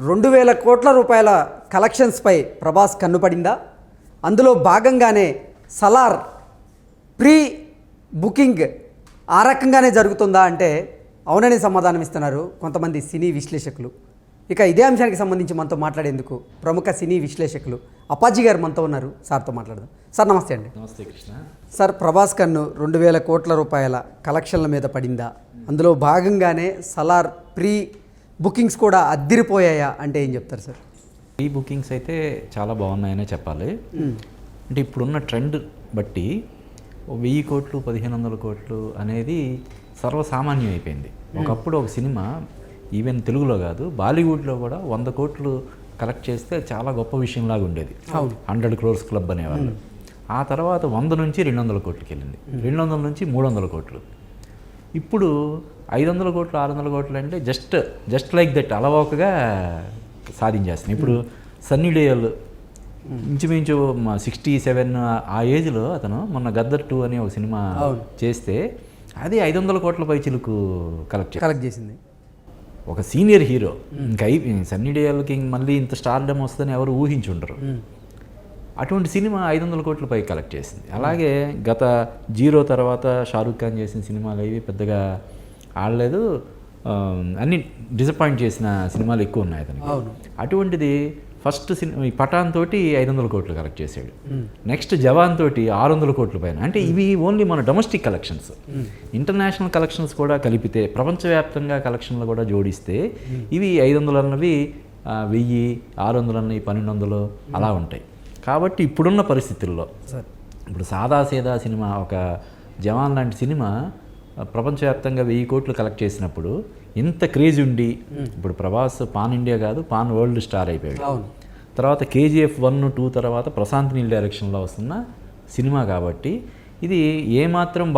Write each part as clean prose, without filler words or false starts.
2,000 కోట్ల రూపాయల కలెక్షన్స్పై ప్రభాస్ కన్నుపడిందా? అందులో భాగంగానే సలార్ ప్రీ బుకింగ్ ఆ రకంగానే జరుగుతుందా అంటే అవునని సమాధానం ఇస్తున్నారు కొంతమంది సినీ విశ్లేషకులు. ఇక ఇదే అంశానికి సంబంధించి మనతో మాట్లాడేందుకు ప్రముఖ సినీ విశ్లేషకులు అప్పాజీ గారు మనతో ఉన్నారు. సార్తో మాట్లాడదాం. సార్ నమస్తే అండి. నమస్తే కృష్ణ. సార్, ప్రభాస్ కన్ను 2,000 కోట్ల రూపాయల కలెక్షన్ల మీద పడిందా? అందులో భాగంగానే సలార్ ప్రీ బుకింగ్స్ కూడా అద్దిరిపోయాయా అంటే ఏం చెప్తారు సార్? ఈ బుకింగ్స్ అయితే చాలా బాగున్నాయనే చెప్పాలి. అంటే ఇప్పుడున్న ట్రెండ్ బట్టి 1000 కోట్లు 1,500 కోట్లు అనేది సర్వసామాన్యం అయిపోయింది. ఒకప్పుడు ఒక సినిమా ఈవెన్ తెలుగులో కాదు బాలీవుడ్లో కూడా 100 కోట్లు కలెక్ట్ చేస్తే చాలా గొప్ప విషయంలాగా ఉండేది. 100 crores క్లబ్ అనేవాళ్ళు. ఆ తర్వాత 100 నుంచి 200 కోట్లకి వెళ్ళింది, 200 నుంచి 300 కోట్లు. ఇప్పుడు 500 కోట్లు 600 కోట్లు అంటే జస్ట్ లైక్ దట్ అలవోకగా సాధించేస్తున్నాయి. ఇప్పుడు సన్నీ డియోల్ ఇంచుమించు 67 ఆ ఏజ్లో అతను మొన్న గద్దర్ 2 అనే ఒక సినిమా చేస్తే అది 500 కోట్ల పై చిలుకు కలెక్ట్ చేసింది. ఒక సీనియర్ హీరో ఇంకా సన్నీ డియోల్కి మళ్ళీ ఇంత స్టార్డమ్ వస్తుందని ఎవరు ఊహించుండరు. అటువంటి సినిమా 500 కోట్ల పై కలెక్ట్ చేసింది. అలాగే గత 0 తర్వాత షారూఖ్ ఖాన్ చేసిన సినిమాలు అవి పెద్దగా ఆడలేదు, అన్ని డిసప్పాయింట్ చేసిన సినిమాలు ఎక్కువ ఉన్నాయి అతనికి. అటువంటిది ఫస్ట్ సినిమా ఈ పఠాన్ తోటి 500 కోట్లు కలెక్ట్ చేశాడు. నెక్స్ట్ జవాన్ తోటి 600 కోట్ల పైన. అంటే ఇవి ఓన్లీ మన డొమెస్టిక్ కలెక్షన్స్. ఇంటర్నేషనల్ కలెక్షన్స్ కూడా కలిపితే ప్రపంచవ్యాప్తంగా కలెక్షన్లు కూడా జోడిస్తే ఇవి 500 అన్నవి 1000, 600 అన్నవి 1200 అలా ఉంటాయి. కాబట్టి ఇప్పుడున్న పరిస్థితుల్లో ఇప్పుడు సాదాసీదా సినిమా ఒక జవాన్ లాంటి సినిమా ప్రపంచవ్యాప్తంగా 1000 కోట్లు కలెక్ట్ చేసినప్పుడు ఇంత క్రేజ్ ఉండి ఇప్పుడు ప్రభాస్ పాన్ ఇండియా కాదు పాన్ వరల్డ్ స్టార్ అయిపోయాడు. తర్వాత KGF 1, 2 తర్వాత ప్రశాంత్ నీల్ డైరెక్షన్లో వస్తున్న సినిమా కాబట్టి ఇది ఏమాత్రం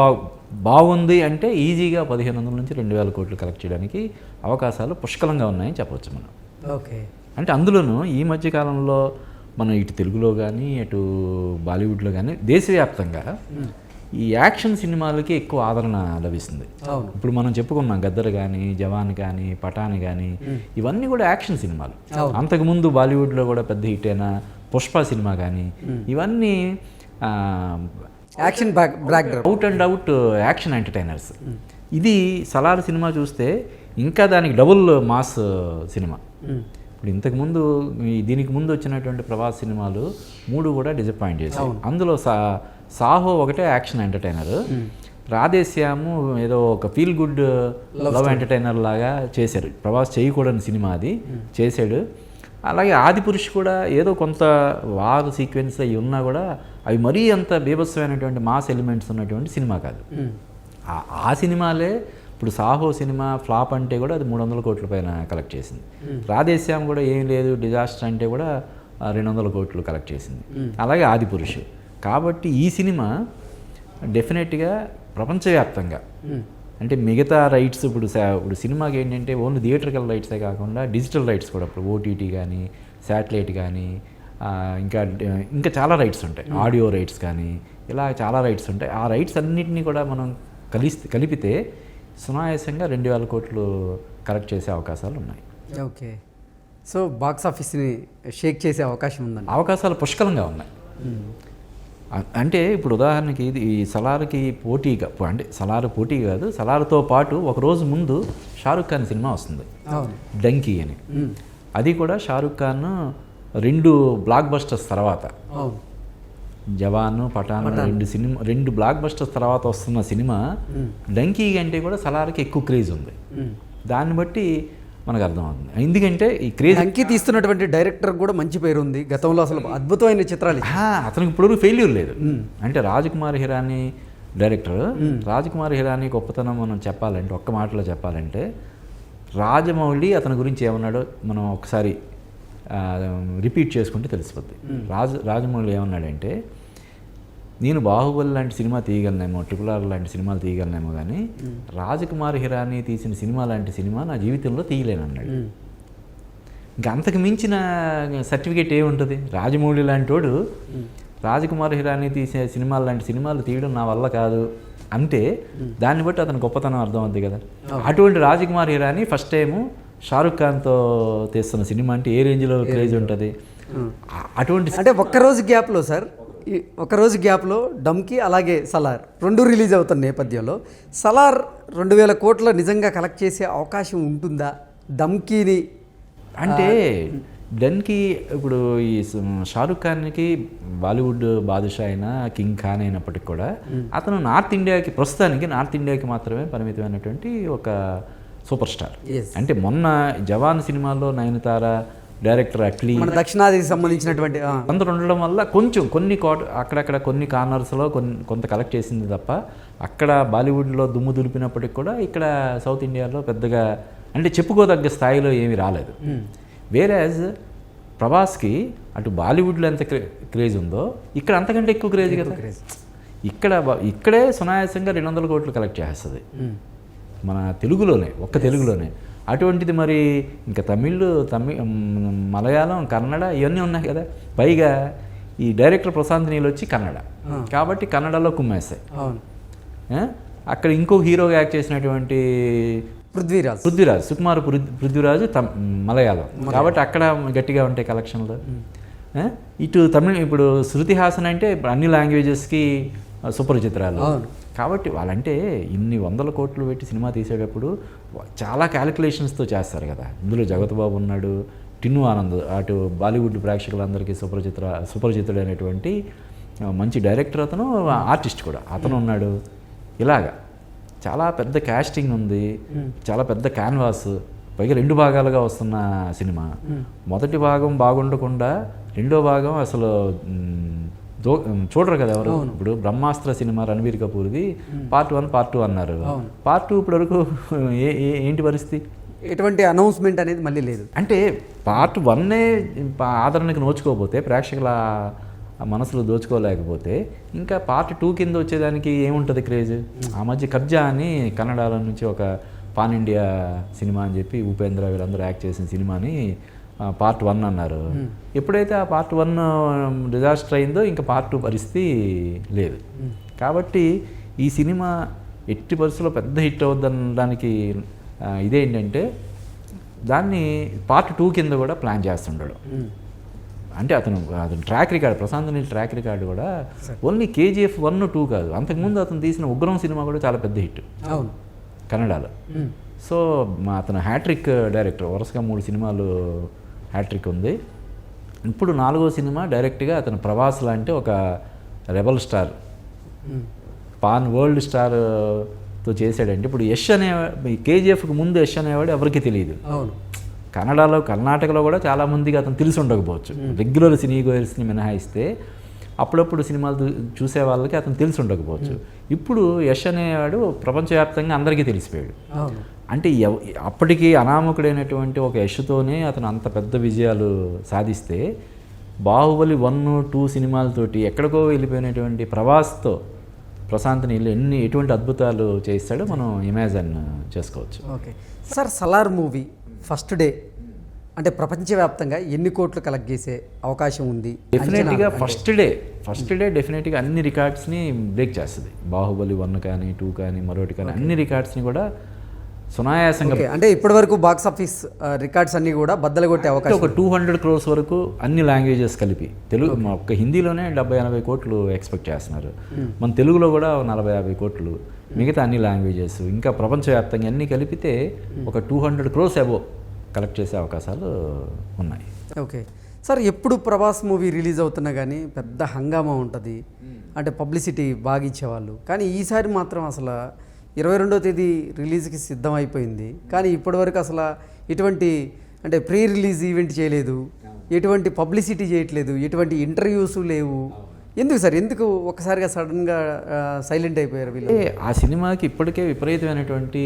బాగుంది అంటే ఈజీగా 1,500 నుంచి 2,000 కోట్లు కలెక్ట్ చేయడానికి అవకాశాలు పుష్కలంగా ఉన్నాయని చెప్పవచ్చు మనం. ఓకే. అంటే అందులోనూ ఈ మధ్యకాలంలో మనం ఇటు తెలుగులో కానీ అటు బాలీవుడ్లో కానీ దేశవ్యాప్తంగా ఈ యాక్షన్ సినిమాలకి ఎక్కువ ఆదరణ లభిస్తుంది. ఇప్పుడు మనం చెప్పుకున్నాం గద్దర్ కానీ జవాన్ కానీ పఠాన్ కానీ ఇవన్నీ కూడా యాక్షన్ సినిమాలు. అంతకుముందు బాలీవుడ్లో కూడా పెద్ద హిట్ అయిన పుష్ప సినిమా కానీ ఇవన్నీ action out and out action entertainers. ఇది సలార్ సినిమా చూస్తే ఇంకా దానికి డబుల్ మాస్ సినిమా. ఇప్పుడు ఇంతకుముందు దీనికి ముందు వచ్చినటువంటి ప్రభాస్ సినిమాలు 3 కూడా డిసప్పాయింట్ చేశాయి. అందులో సాహో ఒకటే యాక్షన్ ఎంటర్టైనర్, రాధేశ్యాము ఏదో ఒక ఫీల్ గుడ్ లవ్ ఎంటర్టైనర్ లాగా చేశారు. ప్రభాస్ చేయకూడని సినిమా అది చేశాడు. అలాగే ఆదిపురుష్ కూడా ఏదో కొంత వార్ సీక్వెన్స్ అవి ఉన్నా కూడా అవి మరీ అంత బీభత్సమైనటువంటి మాస్ ఎలిమెంట్స్ ఉన్నటువంటి సినిమా కాదు. ఆ సినిమాలే ఇప్పుడు సాహో సినిమా ఫ్లాప్ అంటే కూడా అది 300 కోట్ల పైన కలెక్ట్ చేసింది. రాధేశ్యామ్ కూడా ఏం లేదు డిజాస్టర్ అంటే కూడా 200 కోట్లు కలెక్ట్ చేసింది. అలాగే ఆదిపురుష్. కాబట్టి ఈ సినిమా డెఫినెట్గా ప్రపంచవ్యాప్తంగా అంటే మిగతా రైట్స్ ఇప్పుడు సినిమాకి ఏంటంటే ఓన్లీ థియేటర్కల్ రైట్సే కాకుండా డిజిటల్ రైట్స్ కూడా ఇప్పుడు OTT కానీ శాటిలైట్ కానీ ఇంకా చాలా రైట్స్ ఉంటాయి, ఆడియో రైట్స్ కానీ ఇలా చాలా రైట్స్ ఉంటాయి. ఆ రైట్స్ అన్నింటినీ కూడా మనం కలిపితే సునాయాసంగా 2,000 కోట్లు కలెక్ట్ చేసే అవకాశాలు ఉన్నాయి. ఓకే. సో బాక్స్ ఆఫీస్ని షేక్ చేసే అవకాశం ఉందండి? అవకాశాలు పుష్కలంగా ఉన్నాయి. అంటే ఇప్పుడు ఉదాహరణకి ఈ సలార్కి పోటీగా అంటే సలార్ పోటీ కాదు, సలార్తో పాటు ఒక రోజు ముందు షారూఖ్ ఖాన్ సినిమా వస్తుంది డంకీ అని. అది కూడా షారూఖ్ ఖాన్ 2 బ్లాక్ బస్టర్స్ తర్వాత జవాన్ పఠాన్ 2 బ్లాక్ బస్టర్స్ తర్వాత వస్తున్న సినిమా డంకీ అంటే కూడా సలార్కి ఎక్కువ క్రేజ్ ఉంది. దాన్ని బట్టి మనకు అర్థమవుతుంది. ఎందుకంటే ఈ క్రేజ్ డంకీ తీస్తున్నటువంటి డైరెక్టర్ కూడా మంచి పేరు ఉంది గతంలో, అసలు అద్భుతమైన చిత్రాలు. అతనికి ఇప్పుడు ఫెయిల్యూర్ లేదు. అంటే రాజకుమార్ హిరానీ డైరెక్టర్. రాజకుమార్ హిరానీ గొప్పతనం మనం చెప్పాలంటే ఒక్క మాటలో చెప్పాలంటే రాజమౌళి అతని గురించి ఏమన్నాడో మనం ఒకసారి రిపీట్ చేసుకుంటే తెలిసిపోద్ది. రాజమౌళి ఏమన్నాడంటే నేను బాహుబలి లాంటి సినిమా తీయగలనేమో, RRR లాంటి సినిమాలు తీయగలనేమో కానీ రాజకుమార్ హిరానీ తీసిన సినిమా లాంటి సినిమా నా జీవితంలో తీయలేనన్నాడు. ఇంకా అంతకు మించిన సర్టిఫికేట్ ఏముంటుంది? రాజమౌళి లాంటి వాడు రాజకుమార్ హిరానీ తీసే సినిమాలు లాంటి సినిమాలు తీయడం నా వల్ల కాదు అంటే దాన్ని బట్టి అతని గొప్పతనం అర్థమవుద్ది కదా. అటువంటి రాజకుమార్ హిరానీ ఫస్ట్ టైము షారుఖ్ ఖాన్తో తీస్తున్న సినిమా అంటే ఏ రేంజ్లో క్రేజ్ ఉంటుంది. అటువంటి అంటే ఒక్కరోజు గ్యాప్లో సార్, ఈ ఒక్కరోజు గ్యాప్లో డమ్కి అలాగే సలార్ రెండు రిలీజ్ అవుతున్న నేపథ్యంలో సలార్ 2000 కోట్ల నిజంగా కలెక్ట్ చేసే అవకాశం ఉంటుందా దమ్కీని? అంటే డన్కి ఇప్పుడు ఈ షారుఖ్ ఖాన్కి బాలీవుడ్ బాదుషా అయినా కింగ్ ఖాన్ అయినప్పటికి కూడా అతను ప్రస్తుతానికి నార్త్ ఇండియాకి మాత్రమే పరిమితమైనటువంటి ఒక సూపర్ స్టార్. Yes. అంటే మొన్న జవాన్ సినిమాలో నయనతార, డైరెక్టర్ అట్లీ మన దక్షిణాదికి సంబంధించినటువంటి అందరూ ఉండడం వల్ల కొంచెం అక్కడక్కడ కొన్ని కార్నర్స్లో కొంత కలెక్ట్ చేసింది తప్ప అక్కడ బాలీవుడ్లో దుమ్ము దులిపినప్పటికి కూడా ఇక్కడ సౌత్ ఇండియాలో పెద్దగా అంటే చెప్పుకోదగ్గ స్థాయిలో ఏమీ రాలేదు. వేరేజ్ ప్రభాస్కి అటు బాలీవుడ్లో ఎంత క్రేజ్ ఉందో ఇక్కడ అంతకంటే ఎక్కువ క్రేజ్ కదా. ఇక్కడే సునాయాసంగా 200 కోట్లు కలెక్ట్ చేస్తుంది మన తెలుగులోనే. అటువంటిది మరి ఇంకా తమిళ్, మలయాళం, కన్నడ ఇవన్నీ ఉన్నాయి కదా. పైగా ఈ డైరెక్టర్ ప్రశాంత్ నీల్ వచ్చి కన్నడ కాబట్టి కన్నడలో కుమ్మేస్తాయి. అక్కడ ఇంకో హీరోగా యాక్ట్ చేసినటువంటి పృథ్వీరాజ్ సుకుమార్ పృథ్వీరాజ్ మలయాళం కాబట్టి అక్కడ గట్టిగా ఉంటాయి కలెక్షన్లు. ఇటు తమిళ్ ఇప్పుడు శృతి హాసన్ అంటే అన్ని లాంగ్వేజెస్కి సుపరిచిత్రాలు కాబట్టి వాళ్ళంటే ఇన్ని 100 కోట్లు పెట్టి సినిమా తీసేటప్పుడు చాలా క్యాలిక్యులేషన్స్తో చేస్తారు కదా. ఇందులో జగత్ బాబు ఉన్నాడు, టిన్ను ఆనంద్ అటు బాలీవుడ్ ప్రేక్షకులందరికీ సుపరిచితుడైనటువంటి మంచి డైరెక్టర్, అతను ఆర్టిస్ట్ కూడా అతను ఉన్నాడు. ఇలాగా చాలా పెద్ద క్యాస్టింగ్ ఉంది, చాలా పెద్ద క్యాన్వాస్, పైగా 2 భాగాలుగా వస్తున్న సినిమా. మొదటి భాగం బాగుండకుండా రెండో భాగం అసలు చూడరు కదా ఎవరు. ఇప్పుడు బ్రహ్మాస్త్ర సినిమా రణబీర్ కపూర్ది పార్ట్ 1 పార్ట్ 2 అన్నారు. పార్ట్ 2 ఇప్పటి వరకు ఏంటి పరిస్థితి? ఎటువంటి అనౌన్స్మెంట్ అనేది మళ్ళీ లేదు. అంటే పార్ట్ 1 ఆదరణకు నోచుకోకపోతే, ప్రేక్షకుల మనసులో దోచుకోలేకపోతే ఇంకా పార్ట్ 2 కింద వచ్చేదానికి ఏముంటుంది క్రేజ్? ఆ మధ్య కబ్జా అని కన్నడలో నుంచి ఒక పాన్ ఇండియా సినిమా అని చెప్పి ఉపేంద్ర వీళ్ళందరూ యాక్ట్ చేసిన సినిమాని పార్ట్ 1 అన్నారు. ఎప్పుడైతే ఆ పార్ట్ 1 డిజాస్టర్ అయిందో ఇంకా పార్ట్ 2 పరిస్థితి లేదు. కాబట్టి ఈ సినిమా ఎట్టి పరిస్థితుల్లో పెద్ద హిట్ అవుద్దనడానికి ఇదేంటంటే దాన్ని పార్ట్ 2 కింద కూడా ప్లాన్ చేస్తుండడు. అంటే అతను track record, Prashanth Neel track record కూడా ఓన్లీ KGF 1, 2 కాదు, అంతకుముందు అతను తీసిన ఉగ్రం సినిమా కూడా చాలా పెద్ద హిట్ కన్నడలో. సో అతను హ్యాట్రిక్ డైరెక్టర్, వరుసగా 3 సినిమాలు హ్యాట్రిక్ ఉంది. ఇప్పుడు 4వ సినిమా డైరెక్ట్గా అతను ప్రభాస్ లాంటి ఒక రెబల్ స్టార్, పాన్ వరల్డ్ స్టార్తో చేశాడంటే ఇప్పుడు యష్ KGFకి ముందు యష్ అనేవాడు ఎవరికి తెలియదు. కన్నడలో, కర్ణాటకలో కూడా చాలామందికి అతను తెలిసి ఉండకపోవచ్చు. రెగ్యులర్ సినీ గోయర్స్ని మినహాయిస్తే అప్పుడప్పుడు సినిమాలు చూసే వాళ్ళకి అతను తెలిసి ఉండకపోవచ్చు. ఇప్పుడు యష్ అనేవాడు ప్రపంచవ్యాప్తంగా అందరికీ తెలిసిపోయాడు. అంటే అప్పటికి అనామకుడైనటువంటి ఒక యష్తోనే అతను అంత పెద్ద విజయాలు సాధిస్తే బాహుబలి 1, 2 సినిమాలతోటి ఎక్కడికో వెళ్ళిపోయినటువంటి ప్రభాస్తో ప్రశాంత్ నీల్ ఎటువంటి అద్భుతాలు చేస్తాడో మనం ఇమాజిన్ చేసుకోవచ్చు. Okay sir, Salaar movie first day అంటే ప్రపంచవ్యాప్తంగా ఎన్ని కోట్లు కలెక్ట్ చేసే అవకాశం ఉంది? డెఫినెట్గా ఫస్ట్ డే డెఫినెట్గా అన్ని రికార్డ్స్ని బ్రేక్ చేస్తుంది. బాహుబలి 1 కానీ 2 కానీ మరొకటి కానీ అన్ని రికార్డ్స్ని కూడా సునాయాసంగా, అంటే ఇప్పటి వరకు బాక్స్ ఆఫీస్ రికార్డ్స్ అన్ని కూడా బద్దలు కొట్టే అవకాశం. ఒక 200 crores వరకు అన్ని లాంగ్వేజెస్ కలిపి, తెలుగు ఒక్క హిందీలోనే 70-80 కోట్లు ఎక్స్పెక్ట్ చేస్తున్నారు. మన తెలుగులో కూడా 40-50 కోట్లు, మిగతా అన్ని లాంగ్వేజెస్ ఇంకా ప్రపంచవ్యాప్తంగా అన్నీ కలిపితే ఒక 200 crores అబోవ్ కలెక్ట్ చేసే అవకాశాలు ఉన్నాయి. ఓకే సార్, ఎప్పుడు ప్రభాస్ మూవీ రిలీజ్ అవుతున్నా కానీ పెద్ద హంగామా ఉంటుంది, అంటే పబ్లిసిటీ బాగా ఇచ్చేవాళ్ళు. కానీ ఈసారి మాత్రం అసలు 22వ తేదీ రిలీజ్కి సిద్ధం అయిపోయింది, కానీ ఇప్పటివరకు అసలు ఎటువంటి అంటే ప్రీ రిలీజ్ ఈవెంట్ చేయలేదు, ఎటువంటి పబ్లిసిటీ చేయట్లేదు, ఎటువంటి ఇంటర్వ్యూస్ లేవు. ఎందుకు సార్, ఎందుకు ఒకసారిగా సడన్గా సైలెంట్ అయిపోయారు వీళ్ళు? ఆ సినిమాకి ఇప్పటికే విపరీతమైనటువంటి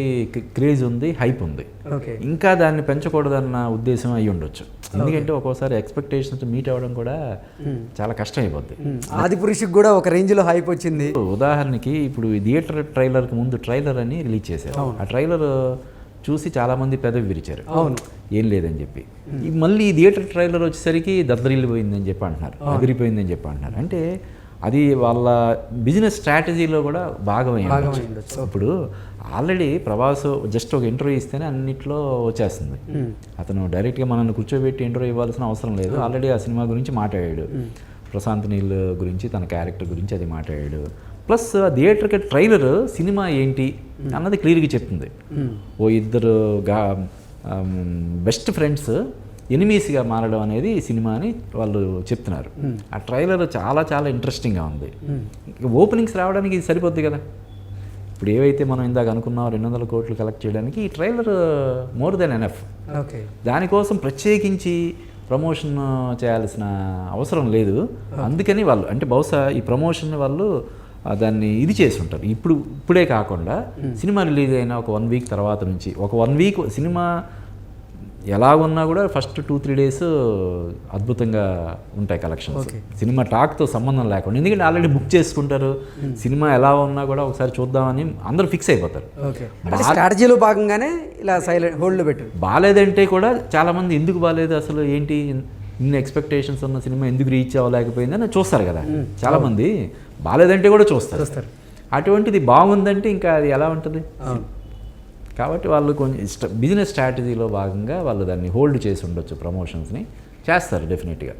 క్రేజ్ ఉంది, హైప్ ఉంది. ఇంకా దాన్ని పెంచకూడదన్న ఉద్దేశం అయి ఉండొచ్చు. ఎందుకంటే ఒక్కోసారి ఎక్స్పెక్టేషన్స్ మీట్ అవ్వడం కూడా చాలా కష్టం అయిపోద్ది. ఆదిపురుషుకి కూడా ఒక రేంజ్లో హైప్ వచ్చింది. ఉదాహరణకి ఇప్పుడు థియేటర్ ట్రైలర్కి ముందు ట్రైలర్ అని రిలీజ్ చేశారు. ఆ ట్రైలర్ చూసి చాలామంది పెదవి విరిచారు, ఏం లేదని చెప్పి. మళ్ళీ ఈ థియేటర్ ట్రైలర్ వచ్చేసరికి దద్దరిల్లిపోయిందని చెప్పి అంటున్నారు, అదిరిపోయిందని చెప్పి అంటున్నారు. అంటే అది వాళ్ళ బిజినెస్ స్ట్రాటజీలో కూడా భాగమై ఉండొచ్చు. ఉండొచ్చు. ఇప్పుడు ఆల్రెడీ ప్రభాస్ జస్ట్ ఒక ఇంటర్వ్యూ ఇస్తేనే అన్నిట్లో వచ్చేస్తుంది. అతను డైరెక్ట్గా మనల్ని కూర్చోబెట్టి ఇంటర్వ్యూ ఇవ్వాల్సిన అవసరం లేదు. ఆల్రెడీ ఆ సినిమా గురించి మాట్లాడాడు, ప్రశాంత్ నీల్ గురించి, తన క్యారెక్టర్ గురించి అది మాట్లాడాడు. ప్లస్ థియేటర్కి ట్రైలర్ సినిమా ఏంటి అన్నది క్లియర్గా చెప్తుంది. ఓ ఇద్దరు బెస్ట్ ఫ్రెండ్స్ ఎనిమీస్గా మారడం అనేది ఈ సినిమా అని వాళ్ళు చెప్తున్నారు. ఆ ట్రైలర్ చాలా చాలా ఇంట్రెస్టింగ్గా ఉంది. ఓపెనింగ్స్ రావడానికి ఇది సరిపోద్ది కదా. ఇప్పుడు ఏవైతే మనం ఇందాక అనుకున్నాం 200 కోట్లు కలెక్ట్ చేయడానికి ఈ trailer more than enough. Okay, దానికోసం ప్రత్యేకించి ప్రమోషన్ చేయాల్సిన అవసరం లేదు. అందుకని వాళ్ళు అంటే బహుశా ఈ ప్రమోషన్ వాళ్ళు దాన్ని ఇది చేసి ఉంటారు. ఇప్పుడే కాకుండా సినిమా రిలీజ్ అయిన ఒక 1 వీక్ తర్వాత నుంచి, ఒక 1 వీక్ సినిమా ఎలా ఉన్నా కూడా ఫస్ట్ 2-3 డేస్ అద్భుతంగా ఉంటాయి కలెక్షన్స్. సినిమా టాక్తో సంబంధం లేకుండా, ఎందుకంటే ఆల్రెడీ బుక్ చేసుకుంటారు. సినిమా ఎలా ఉన్నా కూడా ఒకసారి చూద్దామని అందరూ ఫిక్స్ అయిపోతారు. స్ట్రాటజీలో భాగంగానే ఇలా సైలెంట్ హోల్డ్లో పెట్టారు. బాగాలేదంటే కూడా చాలామంది ఎందుకు బాగాలేదు, అసలు ఏంటి, ఇన్ని ఎక్స్పెక్టేషన్స్ ఉన్న సినిమా ఎందుకు రీచ్ అవ్వలేకపోయిందని చూస్తారు కదా. చాలామంది బాగాలేదంటే కూడా చూస్తారు. అటువంటిది బాగుందంటే ఇంకా అది ఎలా ఉంటుంది. కాబట్టి వాళ్ళు కొంచెం బిజినెస్ స్ట్రాటజీలో భాగంగా వాళ్ళు దాన్ని హోల్డ్ చేసి ఉండొచ్చు, ప్రమోషన్స్ని చేస్తారు డెఫినెట్గా.